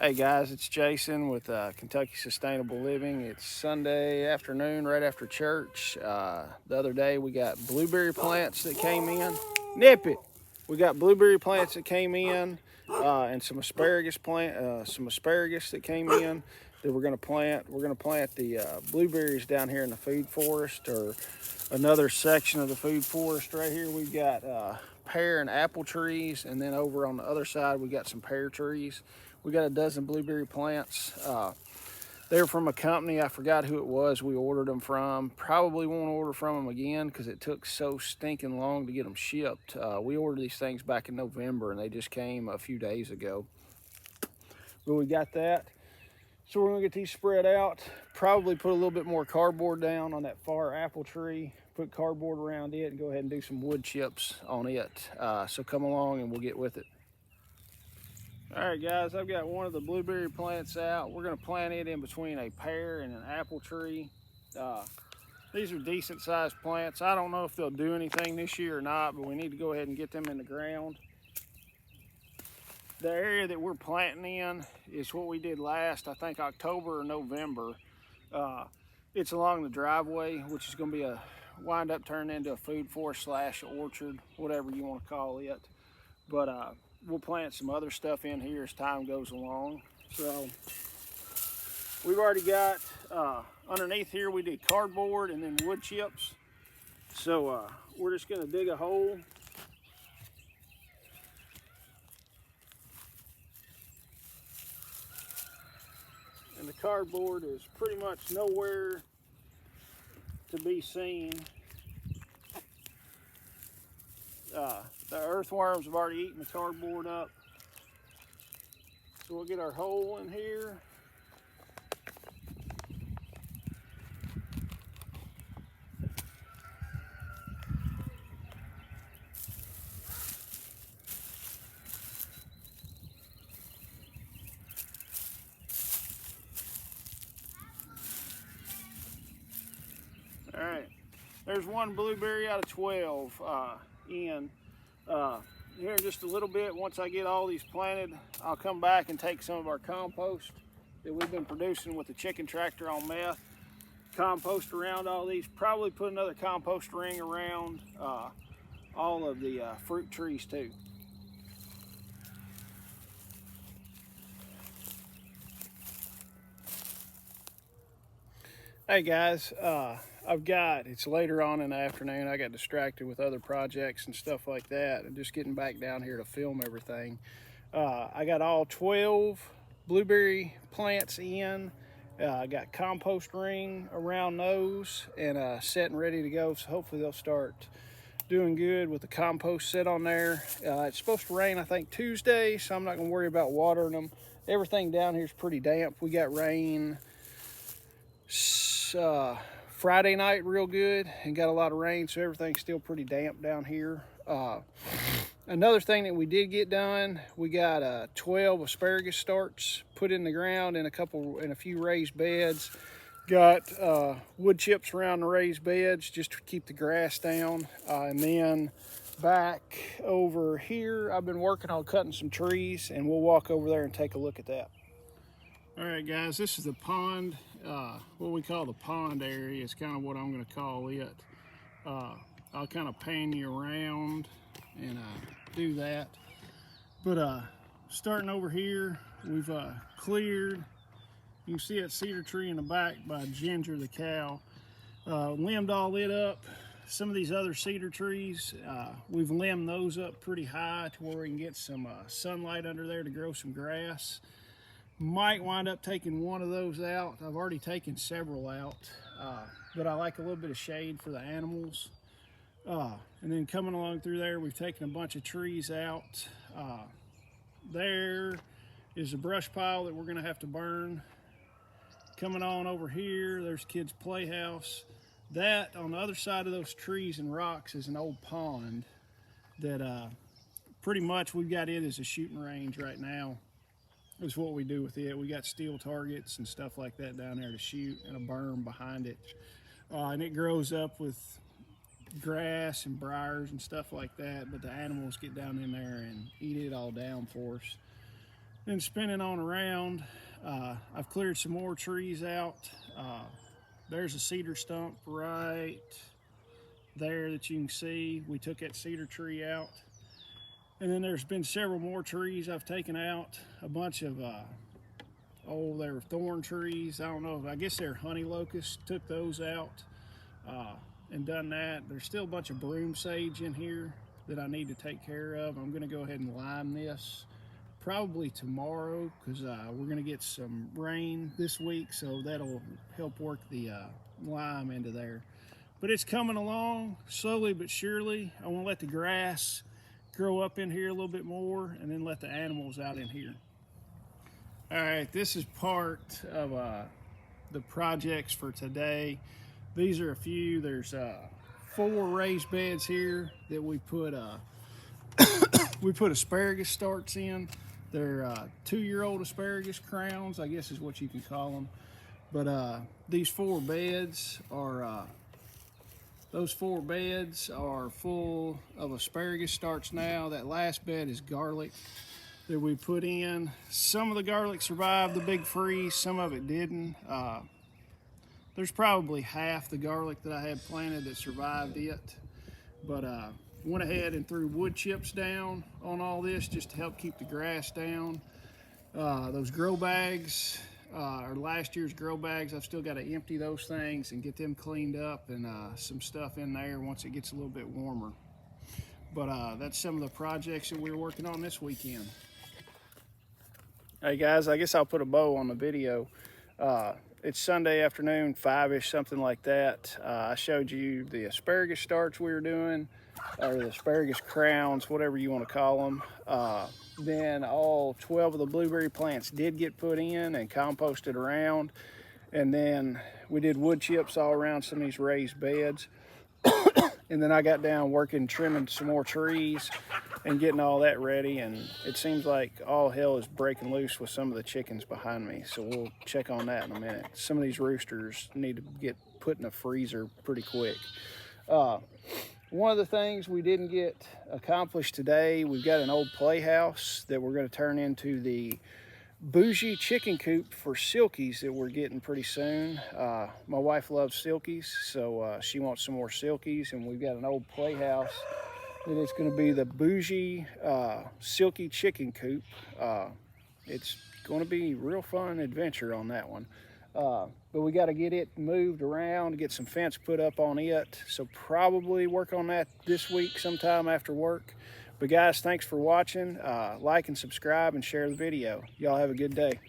Hey guys, it's Jason with Kentucky Sustainable Living. It's Sunday afternoon, right after church. The other day we got blueberry plants that came in. Nip it. We got blueberry plants that came in, and some asparagus that came in that we're going to plant. We're going to plant the blueberries down here in the food forest, or another section of the food forest. Right here we've got pear and apple trees, and then over on the other side we got some pear trees. We got a dozen blueberry plants. They're from a company, I forgot who it was we ordered them from. Probably won't order from them again because it took so stinking long to get them shipped. We ordered these things back in November and they just came a few days ago. But we got that. So we're gonna get these spread out. Probably put a little bit more cardboard down on that far apple tree. Put cardboard around it and go ahead and do some wood chips on it. So come along and we'll get with it. All right, guys, I've got one of the blueberry plants out. We're gonna plant it in between a pear and an apple tree. These are decent sized plants. I don't know if they'll do anything this year or not, but we need to go ahead and get them in the ground. The area that we're planting in is what we did last, I think October or November. It's along the driveway, which is gonna be wind up turning into a food forest / orchard, whatever you wanna call it. But we'll plant some other stuff in here as time goes along. So we've already got, underneath here we did cardboard and then wood chips. So we're just gonna dig a hole. And the cardboard is pretty much nowhere to be seen. The earthworms have already eaten the cardboard up. So we'll get our hole in here. All right, there's one blueberry out of 12 in. Here in just a little bit, once I get all these planted, I'll come back and take some of our compost that we've been producing with the chicken tractor on meth, compost around all these, probably put another compost ring around all of the fruit trees too. Hey guys, it's later on in the afternoon. I got distracted with other projects and stuff like that, and just getting back down here to film everything. I got all 12 blueberry plants in. I got compost ring around those and set and ready to go. So hopefully they'll start doing good with the compost set on there. It's supposed to rain, I think, Tuesday, so I'm not gonna worry about watering them. Everything down here is pretty damp. We got rain Friday night real good and got a lot of rain, so everything's still pretty damp down here. Another thing that we did get done, we got 12 asparagus starts put in the ground in a few raised beds. Got wood chips around the raised beds just to keep the grass down. And then back over here, I've been working on cutting some trees, and we'll walk over there and take a look at that. All right, guys, this is the pond, what we call the pond area is kind of what I'm going to call it. I'll kind of pan you around and do that. But starting over here, we've cleared. You can see that cedar tree in the back by Ginger the cow. Limbed all it up. Some of these other cedar trees, we've limbed those up pretty high to where we can get some sunlight under there to grow some grass. Might wind up taking one of those out. I've already taken several out, but I like a little bit of shade for the animals. And then coming along through there, we've taken a bunch of trees out. There is a brush pile that we're gonna have to burn. Coming on over here, there's kids' playhouse. That, on the other side of those trees and rocks, is an old pond that pretty much we've got it as a shooting range right now. Is what we do with it. We got steel targets and stuff like that down there to shoot, and a berm behind it. And it grows up with grass and briars and stuff like that, but the animals get down in there and eat it all down for us. Then spinning on around, I've cleared some more trees out. There's a cedar stump right there that you can see. We took that cedar tree out. And then there's been several more trees I've taken out. A bunch of, they were thorn trees. I don't know, I guess they're honey locusts. Took those out and done that. There's still a bunch of broom sage in here that I need to take care of. I'm gonna go ahead and lime this probably tomorrow because we're gonna get some rain this week, so that'll help work the lime into there. But it's coming along slowly but surely. I want to let the grass grow up in here a little bit more and then let the animals out in here. All right, this is part of the projects for today. These are a few. There's 4 raised beds here that we put asparagus starts in. They're 2-year-old asparagus crowns, I guess is what you can call them. But these 4 beds are those 4 beds are full of asparagus starts now. That last bed is garlic that we put in. Some of the garlic survived the big freeze, some of it didn't. There's probably half the garlic that I had planted that survived it. But went ahead and threw wood chips down on all this just to help keep the grass down. Those grow bags, or last year's grow bags, I've still got to empty those things and get them cleaned up and some stuff in there once it gets a little bit warmer. But that's some of the projects that we're working on this weekend. Hey guys, I guess I'll put a bow on the video. It's Sunday afternoon, 5-ish, something like that. I showed you the asparagus starts we were doing, or the asparagus crowns, whatever you want to call them. Then all 12 of the blueberry plants did get put in and composted around. And then we did wood chips all around some of these raised beds. And then I got down working, trimming some more trees and getting all that ready. And it seems like all hell is breaking loose with some of the chickens behind me. So we'll check on that in a minute. Some of these roosters need to get put in a freezer pretty quick. One of the things we didn't get accomplished today, we've got an old playhouse that we're going to turn into the bougie chicken coop for silkies that we're getting pretty soon. My wife loves silkies, so she wants some more silkies, and we've got an old playhouse that is going to be the bougie silky chicken coop. It's going to be real fun adventure on that one. But we got to get it moved around, get some fence put up on it. So probably work on that this week sometime after work. But guys, thanks for watching. Like and subscribe and share the video. Y'all have a good day.